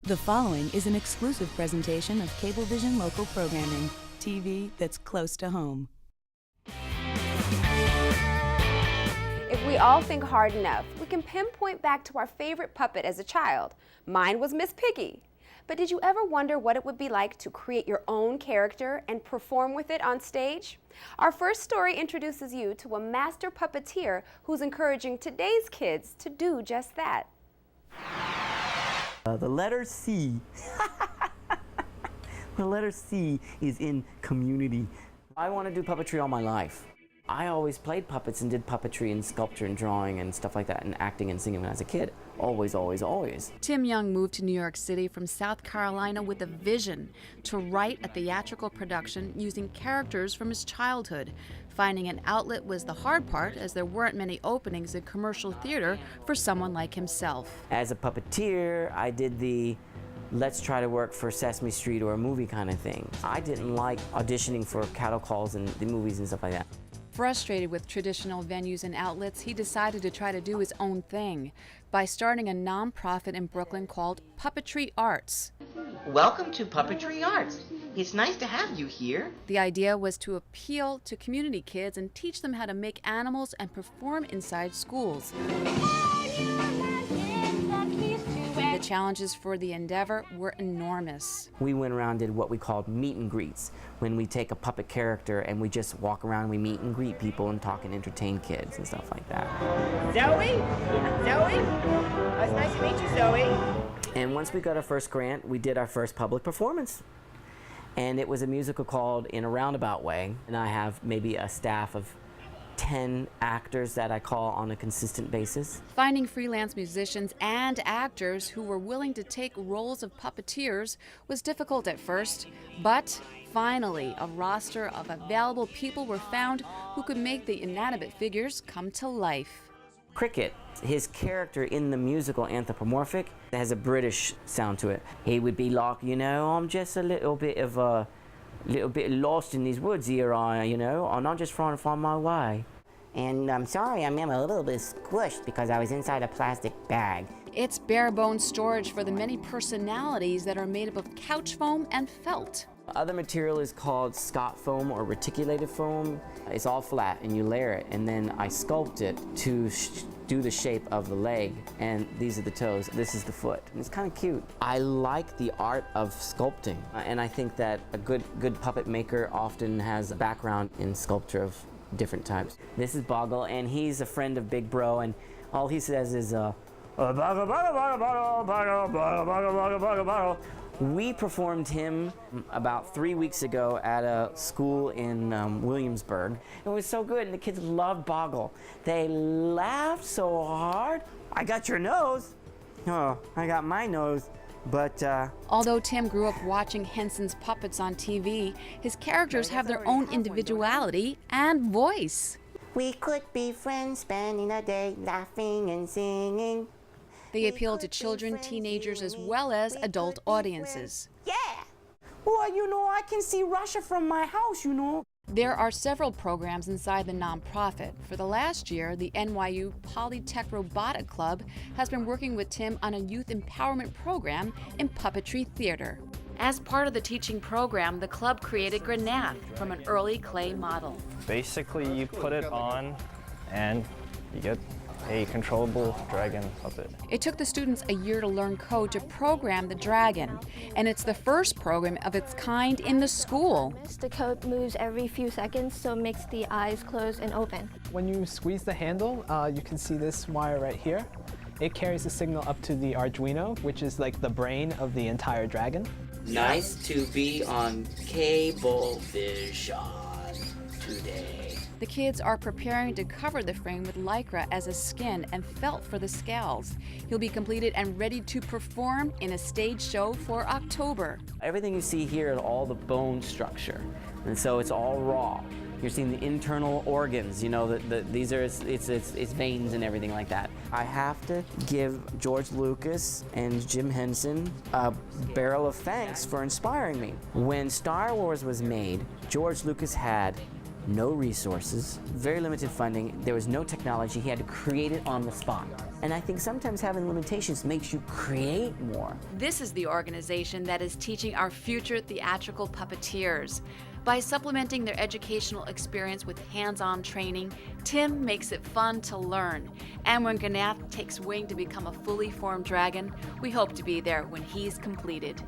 The following is an exclusive presentation of Cablevision local programming, TV that's close to home. If we all think hard enough, we can pinpoint back to our favorite puppet as a child. Mine was Miss Piggy. But did you ever wonder what it would be like to create your own character and perform with it on stage? Our first story introduces you to a master puppeteer who's encouraging today's kids to do just that. The letter C. The letter C is in community. I want to do puppetry all my life. I always played puppets and did puppetry and sculpture and drawing and stuff like that, and acting and singing when I was a kid. Always, always, always. Tim Young moved to New York City from South Carolina with a vision to write a theatrical production using characters from his childhood. Finding an outlet was the hard part, as there weren't many openings in commercial theater for someone like himself. As a puppeteer, I did the let's try to work for Sesame Street or a movie kind of thing. I didn't like auditioning for cattle calls and the movies and stuff like that. Frustrated with traditional venues and outlets, he decided to try to do his own thing by starting a nonprofit in Brooklyn called Puppetry Arts. Welcome to Puppetry Arts. It's nice to have you here. The idea was to appeal to community kids and teach them how to make animals and perform inside schools. The challenges for the endeavor were enormous. We went around and did what we called meet and greets, when we take a puppet character and we just walk around and we meet and greet people and talk and entertain kids and stuff like that. Zoe? Zoe? It's nice to meet you, Zoe. And once we got our first grant, we did our first public performance. And it was a musical called In a Roundabout Way. And I have maybe a staff of 10 actors that I call on a consistent basis. Finding freelance musicians and actors who were willing to take roles of puppeteers was difficult at first, but finally a roster of available people were found who could make the inanimate figures come to life. Cricket, his character in the musical Anthropomorphic, has a British sound to it. He would be like, you know, I'm just a little bit lost in these woods here, you know, and I'm just trying to find my way. And I'm sorry, I'm a little bit squished because I was inside a plastic bag. It's bare-bones storage for the many personalities that are made up of couch foam and felt. Other material is called Scott foam or reticulated foam. It's all flat and you layer it, and then I sculpt it to do the shape of the leg, and these are the toes, this is the foot. And it's kind of cute. I like the art of sculpting, and I think that a good puppet maker often has a background in sculpture of different types. This is Boggle, and he's a friend of Big Bro, and all he says is Boggle, Boggle, Boggle. We performed him about 3 weeks ago at a school in Williamsburg. It was so good, and the kids loved Boggle. They laughed so hard. I got your nose. Oh, I got my nose. But although Tim grew up watching Henson's puppets on TV, his characters have their own individuality and voice. We could be friends, spending a day laughing and singing. They appeal to children, teenagers, as well as adult audiences. Yeah! Well, you know, I can see Russia from my house, you know. There are several programs inside the nonprofit. For the last year, the NYU Polytech Robotic Club has been working with Tim on a youth empowerment program in puppetry theater. As part of the teaching program, the club created Granath from an early clay model. Basically, you put it on and you get a controllable dragon puppet. It took the students a year to learn code to program the dragon, and it's the first program of its kind in the school. The code moves every few seconds, so it makes the eyes close and open. When you squeeze the handle, you can see this wire right here. It carries the signal up to the Arduino, which is like the brain of the entire dragon. Nice to be on Cablevision today. The kids are preparing to cover the frame with Lycra as a skin and felt for the scales. He'll be completed and ready to perform in a stage show for October. Everything you see here is all the bone structure, and so it's all raw. You're seeing the internal organs, you know, these are its veins and everything like that. I have to give George Lucas and Jim Henson a barrel of thanks for inspiring me. When Star Wars was made, George Lucas had no resources, very limited funding. There was no technology. He had to create it on the spot. And I think sometimes having limitations makes you create more. This is the organization that is teaching our future theatrical puppeteers. By supplementing their educational experience with hands-on training, Tim makes it fun to learn. And when Ganath takes wing to become a fully formed dragon, we hope to be there when he's completed.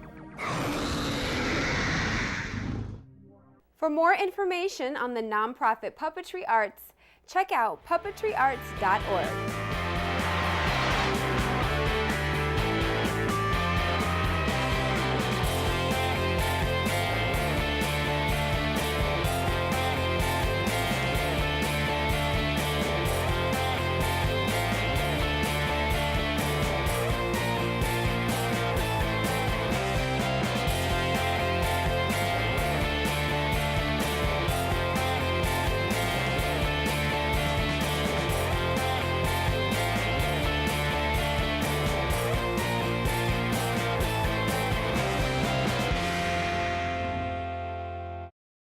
For more information on the nonprofit Puppetry Arts, check out puppetryarts.org.